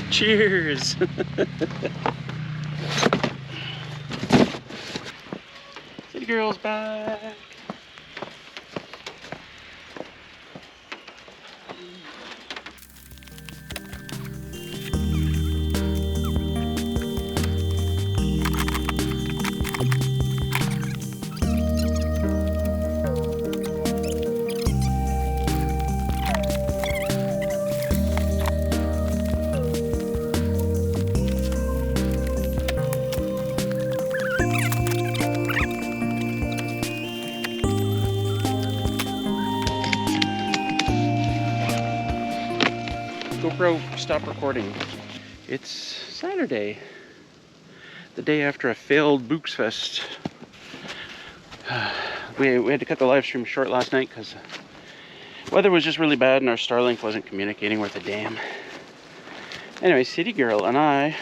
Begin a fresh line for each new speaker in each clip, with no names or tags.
Cheers! City girl's back. GoPro, stop recording. It's Saturday, the day after a failed Books Fest. We had to cut the live stream short last night because weather was just really bad and our Starlink wasn't communicating worth a damn. Anyway, City Girl and I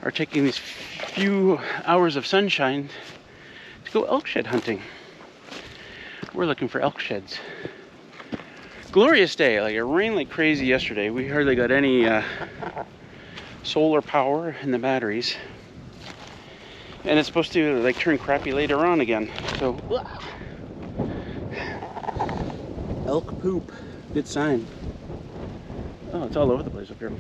are taking these few hours of sunshine to go elk shed hunting. We're looking for elk sheds. Glorious day, like it rained like crazy yesterday. We hardly got any solar power in the batteries. And it's supposed to like turn crappy later on again. So, elk poop, good sign. Oh, it's all over the place up here.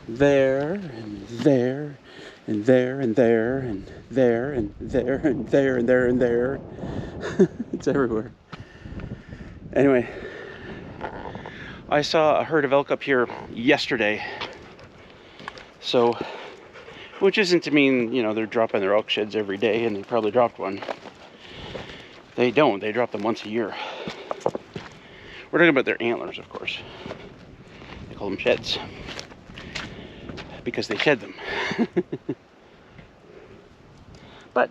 There and there and there and there and there and there and there and there and there. It's everywhere. Anyway, I saw a herd of elk up here yesterday. So, which isn't to mean, you know, they're dropping their elk sheds every day, and they probably dropped one. They don't. They drop them once a year. We're talking about their antlers, of course. They call them sheds because they shed them. But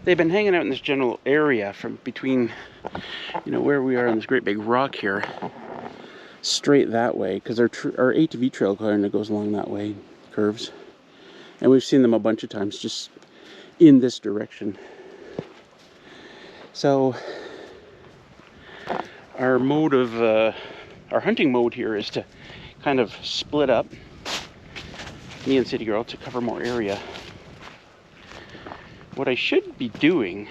they've been hanging out in this general area from between, you know, where we are on this great big rock here, straight that way, because our ATV trail kind of goes along that way, curves. And we've seen them a bunch of times just in this direction. So our mode of, our hunting mode here is to kind of split up, me and City Girl, to cover more area. What I should be doing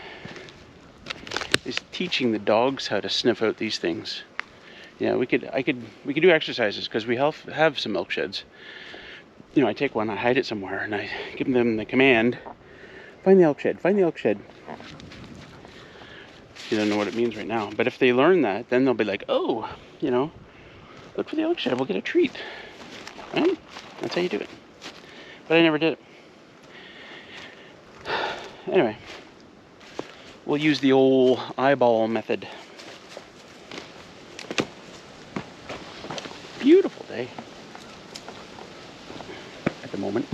is teaching the dogs how to sniff out these things. Yeah, we could do exercises because we have some elk sheds. You know, I take one, I hide it somewhere, and I give them the command, find the elk shed, find the elk shed. You don't know what it means right now, but if they learn that, then they'll be like, oh, you know, look for the elk shed, we'll get a treat. Right? That's how you do it. But I never did it. Anyway, we'll use the old eyeball method. Beautiful day at the moment.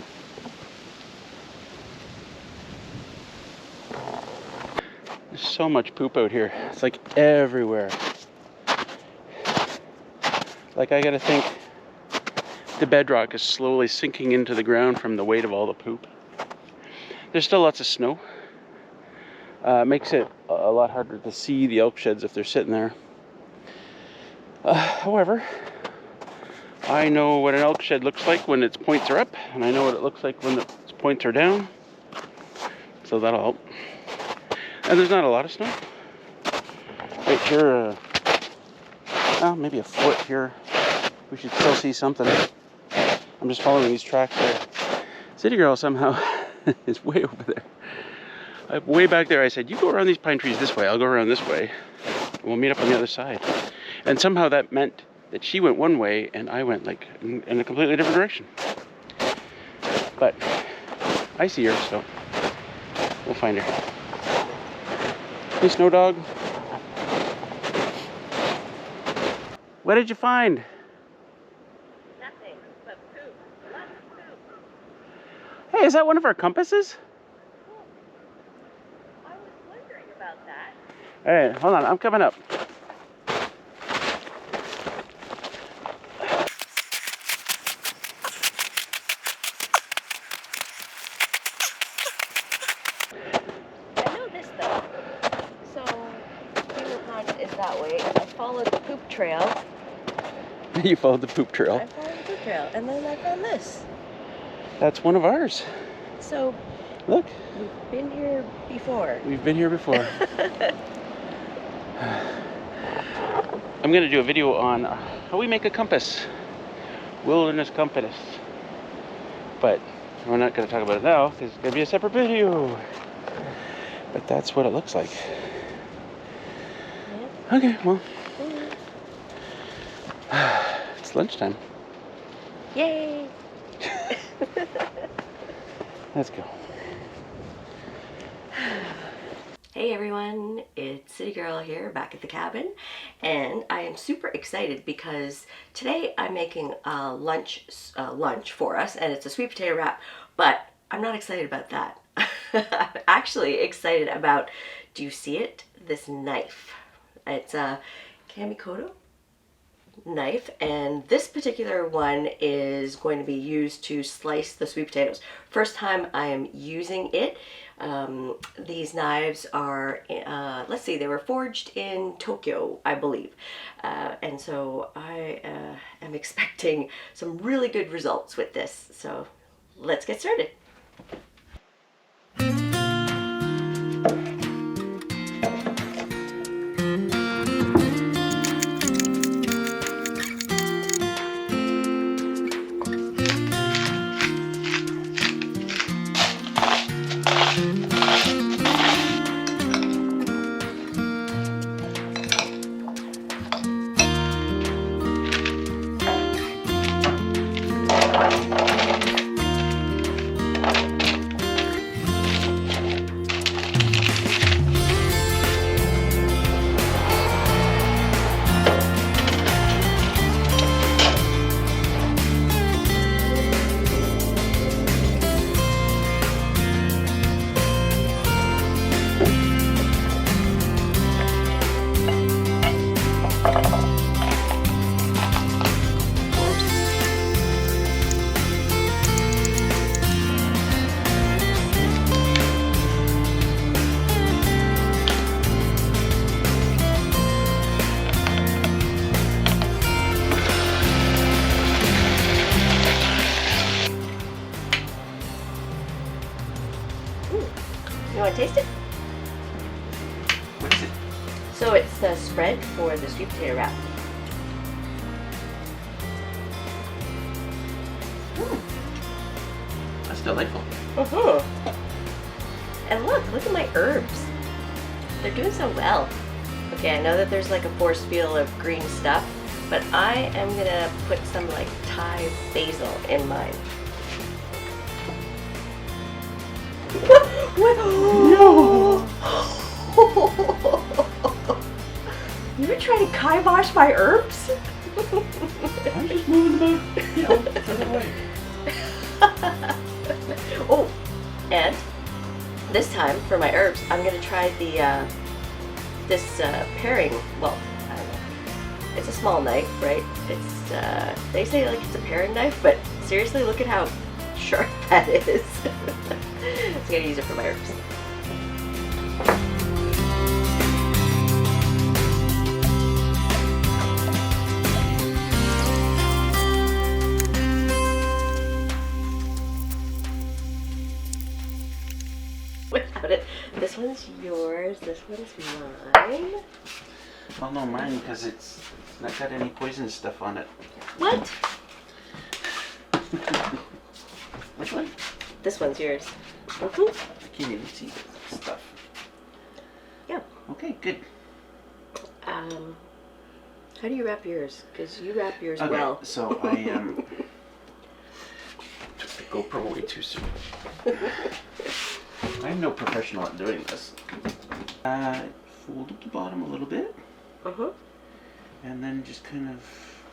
There's so much poop out here. It's like everywhere. Like I gotta think the bedrock is slowly sinking into the ground from the weight of all the poop. There's still lots of snow. Makes it a lot harder to see the elk sheds if they're sitting there. However, I know what an elk shed looks like when its points are up, and I know what it looks like when its points are down. So that'll help. And there's not a lot of snow. Right here, well, maybe a foot here. We should still see something. I'm just following these tracks here. City Girl somehow is way over there. Way back there, I said, you go around these pine trees this way, I'll go around this way. We'll meet up on the other side. And somehow that meant that she went one way and I went like in a completely different direction. But I see her, so we'll find her. Hey, Snow Dog. What did you find?
Nothing but poop. Lots of poop.
Hey, is that one of our compasses?
I was wondering about that.
All right, hold on, I'm coming up.
I know this though. So, finger pond is that way. I followed the poop trail.
You followed the poop trail.
I followed the poop trail, and then I found this.
That's one of ours.
So,
look.
We've been here before.
We've been here before. I'm going to do a video on how we make a compass. Wilderness compass. But we're not going to talk about it now because it's going to be a separate video. But that's what it looks like. Yeah. Okay, well. It's lunchtime.
Yay!
Let's go.
Hey everyone, it's City Girl here back at the cabin, and I am super excited because today I'm making a lunch for us, and it's a sweet potato wrap, but I'm not excited about that. I'm actually excited about, do you see it? This knife. It's a Kamikoto knife, and this particular one is going to be used to slice the sweet potatoes. First time I am using it. These knives are, let's see, they were forged in Tokyo, I believe. And so I am expecting some really good results with this. So let's get started. You want to taste it?
What is it?
So it's the spread for the sweet potato wrap.
That's delightful.
And look at my herbs. They're doing so well. Okay, I know that there's like a force field of green stuff, but I am gonna put some like Thai basil in mine. What?
No!
You were trying to kibosh my herbs?
I'm just moving them out, you know, further away.
Oh, and this time for my herbs, I'm gonna try the this paring. Well, I don't know. It's a small knife, right? It's they say like it's a paring knife, but seriously, look at how sharp that is. I'm gonna use it for my herbs. Without it, this one's yours. This one's mine.
Well, no, mine because it's not got any poison stuff on it.
What?
Which one?
This one's yours.
I can't even see the stuff.
Yeah.
Okay, good.
How do you wrap yours? Because you wrap yours
Okay,
well.
so I took the GoPro way too soon. I'm no professional at doing this. Fold up the bottom a little bit. And then just kind of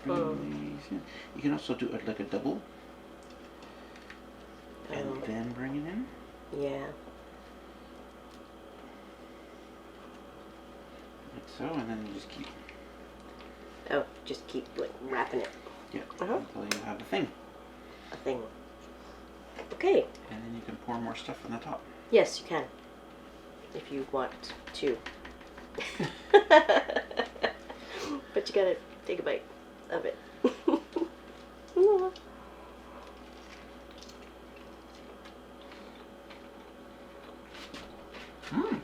bring these in. You can also do it like a double. And then bring it in.
Yeah.
Like so, and then you just keep.
Oh, just keep like wrapping it.
Yeah. Until you have a thing.
A thing. Okay.
And then you can pour more stuff on the top.
Yes, you can. If you want to. but you gotta take a bite of it.
Mmm.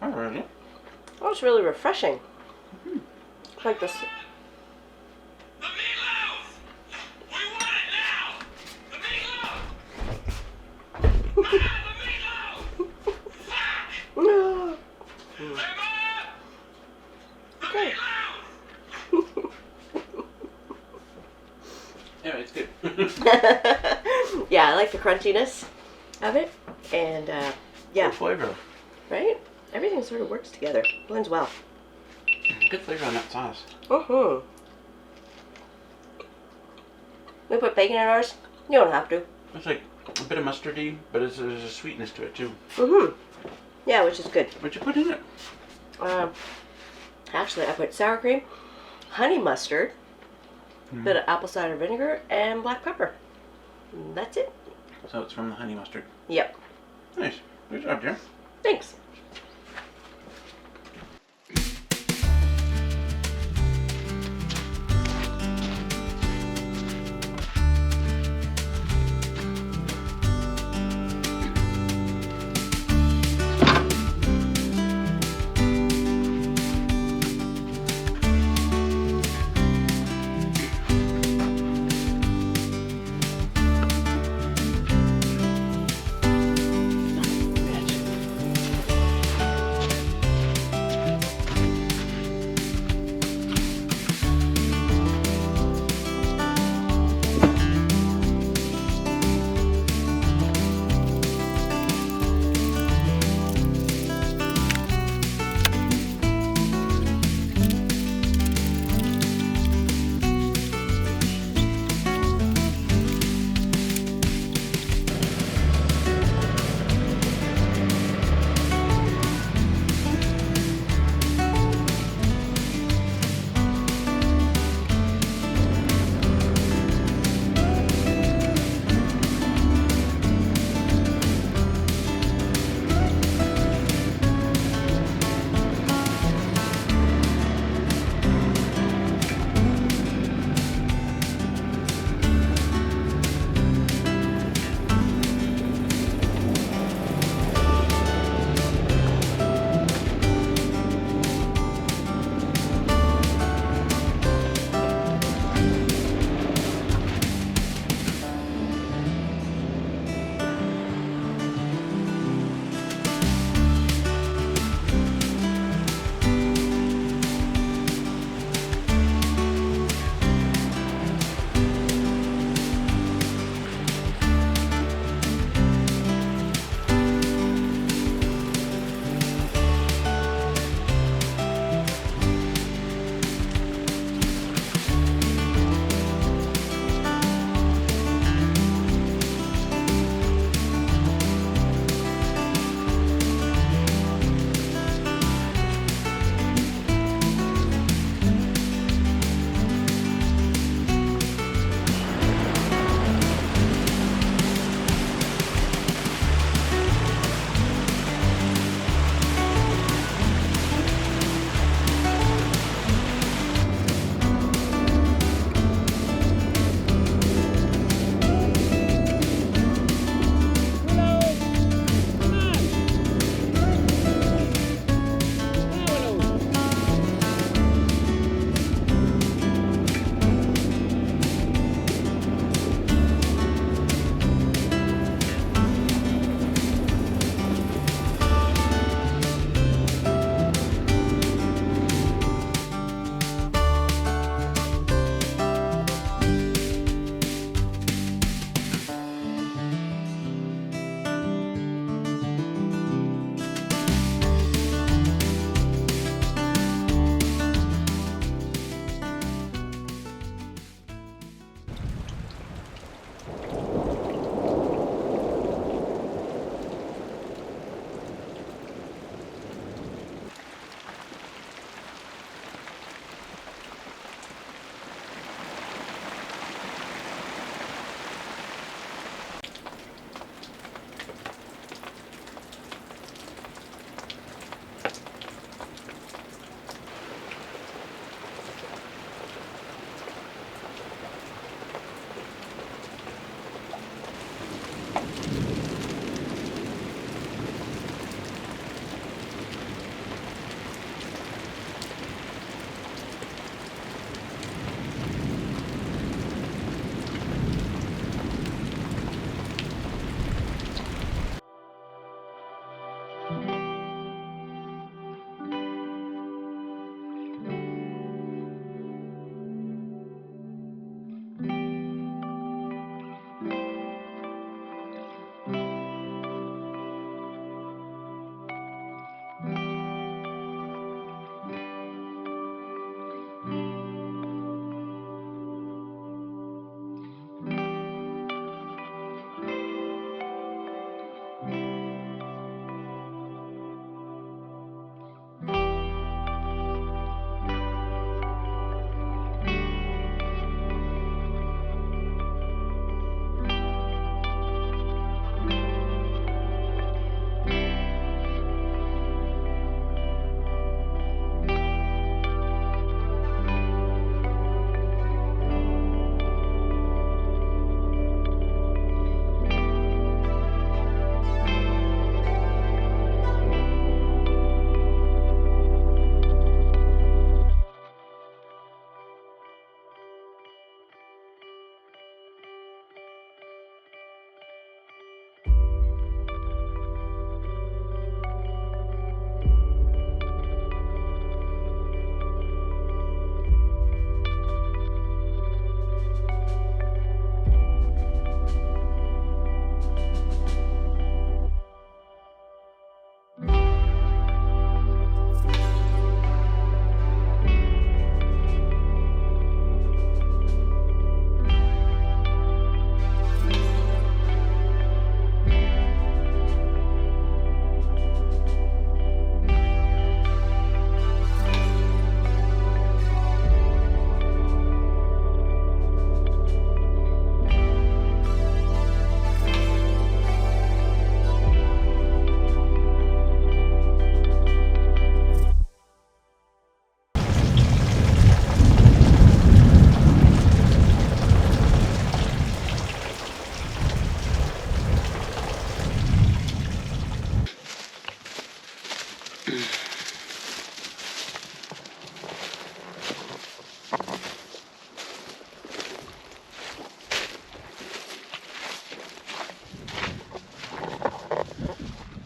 That's really good.
Oh, it's really refreshing. It's like this.
The meatloaf! We want it now! The meatloaf! Ah, the meatloaf! Fuck!
No.
Hey, Mom! The
Okay.
meatloaf!
Yeah, it's good.
Yeah, I like the crunchiness of it, and yeah,
Good flavor.
right? Everything sort of works together, blends well.
Good flavor on that sauce.
We put bacon in ours. You don't have to.
It's like a bit of mustardy, but there's a sweetness to it too.
Yeah, which is good.
What'd you put in it?
Actually, I put sour cream, honey mustard, bit of apple cider vinegar, and black pepper. And that's it.
So it's from the honey mustard.
Yep.
Nice. Good job, dear.
Thanks.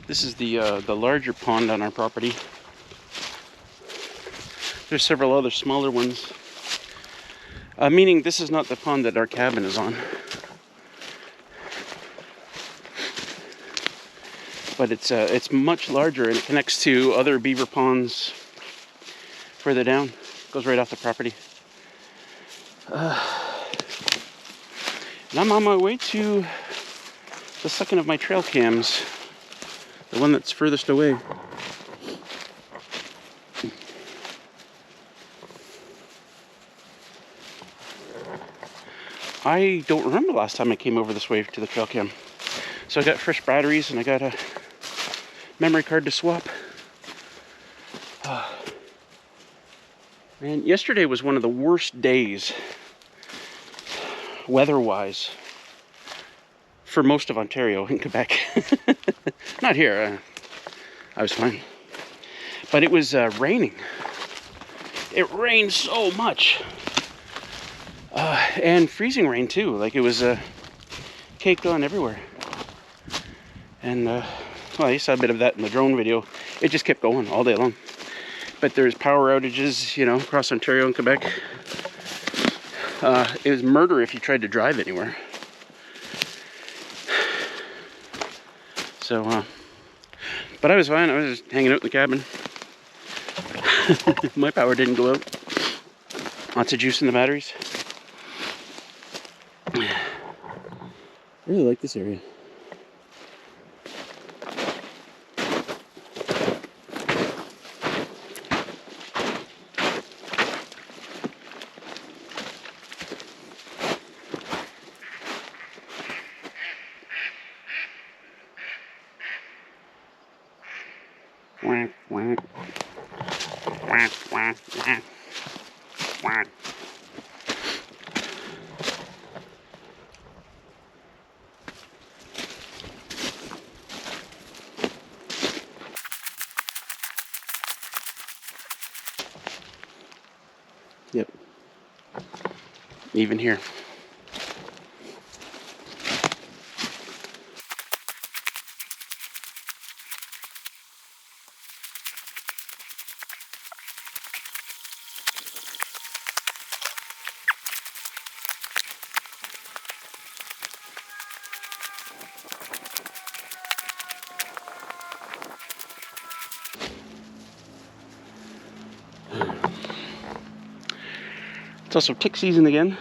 This is the larger pond on our property. There's several other smaller ones. Meaning this is not the pond that our cabin is on. But it's much larger, and it connects to other beaver ponds further down. It goes right off the property. And I'm on my way to the second of my trail cams, the one that's furthest away. I don't remember the last time I came over this way to the trail cam. So I got fresh batteries and I got a memory card to swap. Man, yesterday was one of the worst days, weather-wise, for most of Ontario and Quebec. Not here. I was fine. But it was raining. It rained so much. And freezing rain too. Like it was caked on everywhere. And well, you saw a bit of that in the drone video. It just kept going all day long. But there's power outages, you know, across Ontario and Quebec. It was murder if you tried to drive anywhere. So, but I was fine. I was just hanging out in the cabin. My power didn't go out. Lots of juice in the batteries. I really like this area. Quack, quack. Quack, quack, quack. Quack. Yep. Even here. It's also tick season again.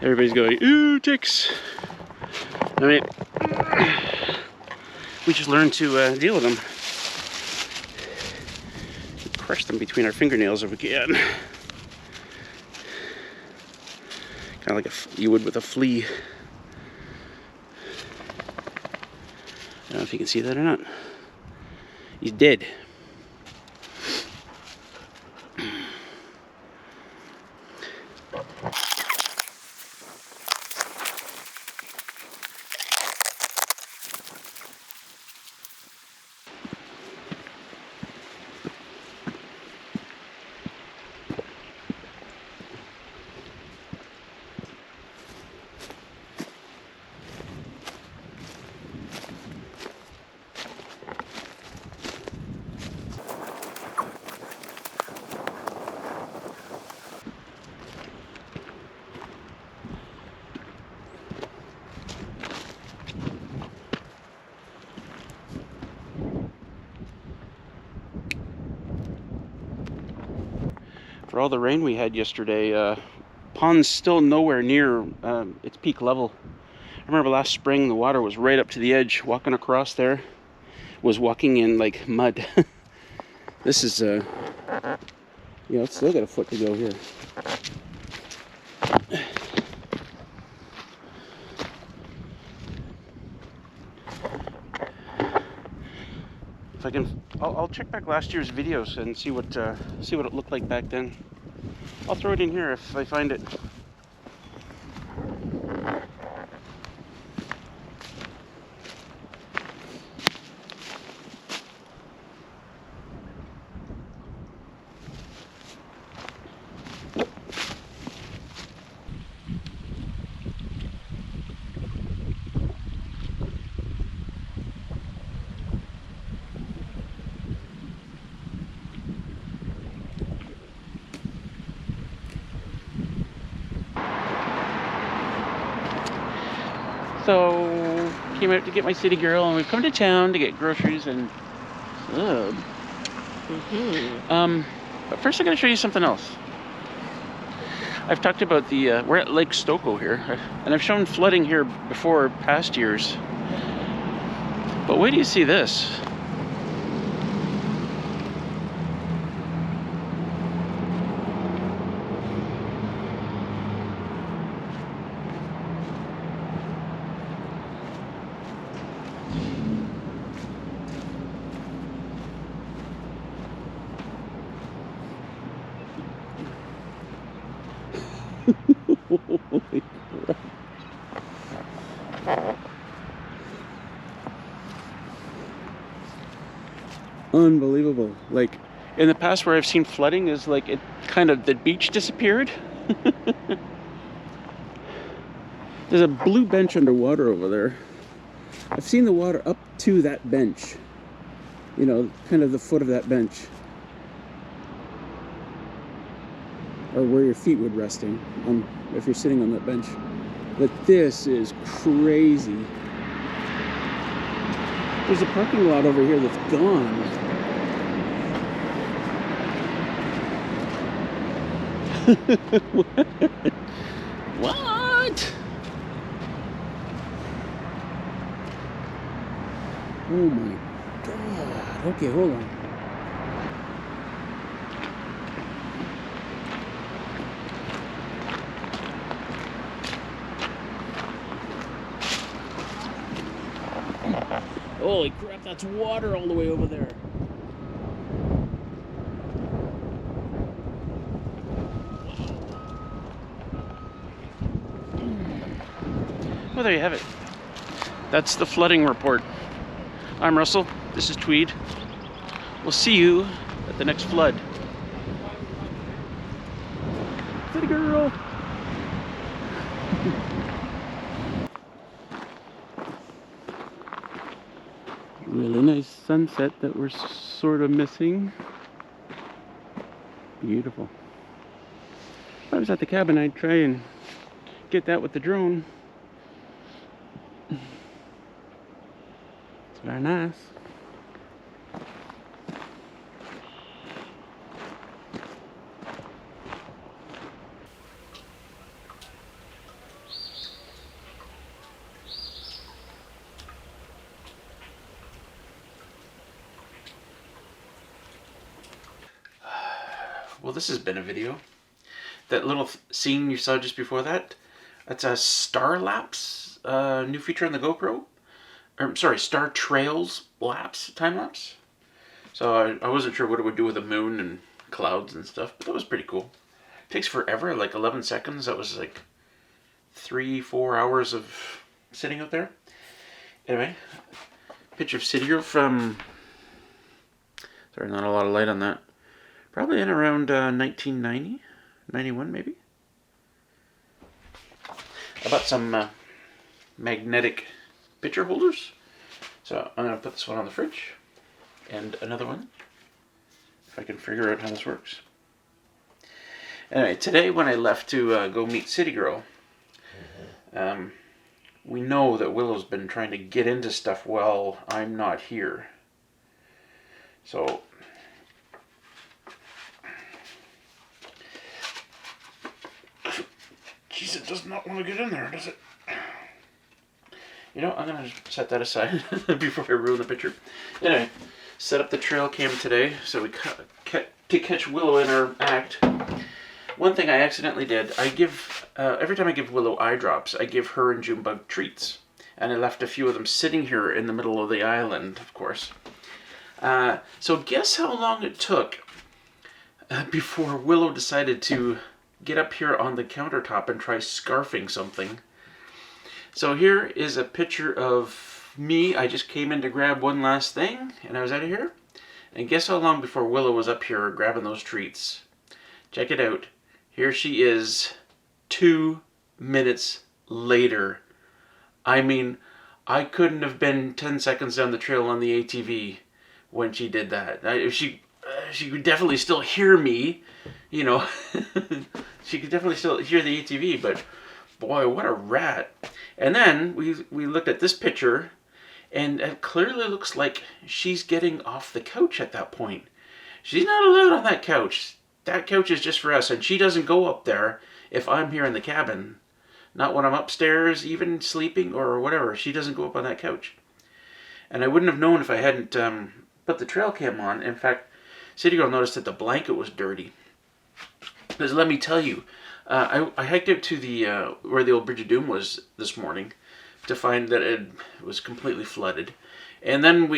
Everybody's going, ooh, ticks. I mean, we just learned to deal with them. Crush them between our fingernails if we can. Kind of like you would with a flea. I don't know if you can see that or not. He's dead. For all the rain we had yesterday, pond's still nowhere near its peak level. I remember last spring the water was right up to the edge. Walking across there was walking in like mud. This is it's still got a foot to go here. If I can, I'll check back last year's videos and see what it looked like back then. I'll throw it in here if I find it. So, came out to get my city girl, and we've come to town to get groceries and sub. But first I'm going to show you something else. I've talked about we're at Lake Stokoe here, and I've shown flooding here before past years. But wait till you see this. Holy crap. Unbelievable. Like, in the past where I've seen flooding is like it kind of, the beach disappeared. There's a blue bench underwater over there. I've seen the water up to that bench. You know, kind of the foot of that bench. Or where your feet would resting if you're sitting on that bench. But this is crazy. There's a parking lot over here that's gone. What? Oh my God. Okay, hold on. Holy crap, that's water all the way over there. Well, there you have it. That's the flooding report. I'm Russell. This is Tweed. We'll see you at the next flood. City girl. Really nice sunset that we're sort of missing. Beautiful. If I was at the cabin, I'd try and get that with the drone. It's very nice. Well, this has been a video. That little scene you saw just before that, that's a Star Lapse, new feature on the GoPro. Or, sorry, Star Trails lapse, time lapse. So I wasn't sure what it would do with the moon and clouds and stuff, but that was pretty cool. It takes forever, like 11 seconds. That was like 3-4 hours of sitting out there. Anyway, picture of City Girl from, sorry, not a lot of light on that. Probably in around 1990, 91 maybe. I bought some magnetic picture holders. So I'm going to put this one on the fridge. And another one. If I can figure out how this works. Anyway, today when I left to go meet City Girl, we know that Willow's been trying to get into stuff while I'm not here. So jeez, it does not want to get in there, does it? You know, I'm going to set that aside before I ruin the picture. Anyway, set up the trail cam today so we to catch Willow in her act. One thing I accidentally did, I give, every time I give Willow eye drops, I give her and Junebug treats. And I left a few of them sitting here in the middle of the island, of course. So guess how long it took before Willow decided to get up here on the countertop and try scarfing something. So here is a picture of me. I just came in to grab one last thing and I was out of here. And guess how long before Willow was up here grabbing those treats? Check it out. Here she is 2 minutes later. I mean, I couldn't have been 10 seconds down the trail on the ATV when she did that. She could definitely still hear me, you know. She could definitely still hear the ATV, but boy, what a rat. And then we looked at this picture, and it clearly looks like she's getting off the couch at that point. She's not allowed on that couch. That couch is just for us, and she doesn't go up there if I'm here in the cabin. Not when I'm upstairs, even sleeping or whatever. She doesn't go up on that couch. And I wouldn't have known if I hadn't put the trail cam on. In fact, City Girl noticed that the blanket was dirty. Because let me tell you, I hiked out to the where the old Bridge of Doom was this morning to find that it was completely flooded. And then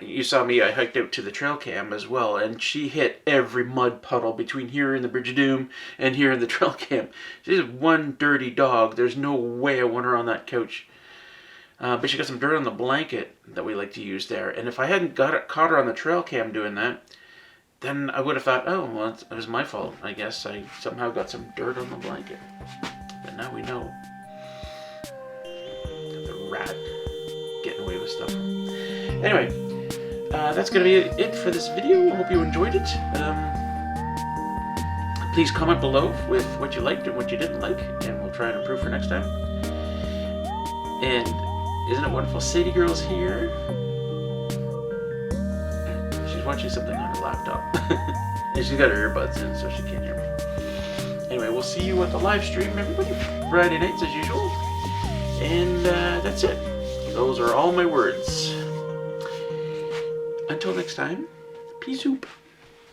you saw me, I hiked out to the trail cam as well, and she hit every mud puddle between here and the Bridge of Doom and here in the trail cam. She's one dirty dog. There's no way I want her on that couch. But she got some dirt on the blanket that we like to use there. And if I hadn't caught her on the trail cam doing that, then I would have thought, oh, well, it was my fault. I guess I somehow got some dirt on the blanket. But now we know. The rat getting away with stuff. Anyway, that's going to be it for this video. I hope you enjoyed it. Please comment below with what you liked and what you didn't like, and we'll try and improve for next time. And isn't it wonderful? Sadie Girl's here. She's watching something on her laptop. And she's got her earbuds in, so she can't hear me. Anyway, we'll see you at the live stream, everybody. Friday nights as usual. And that's it. Those are all my words. Until next time, peace out.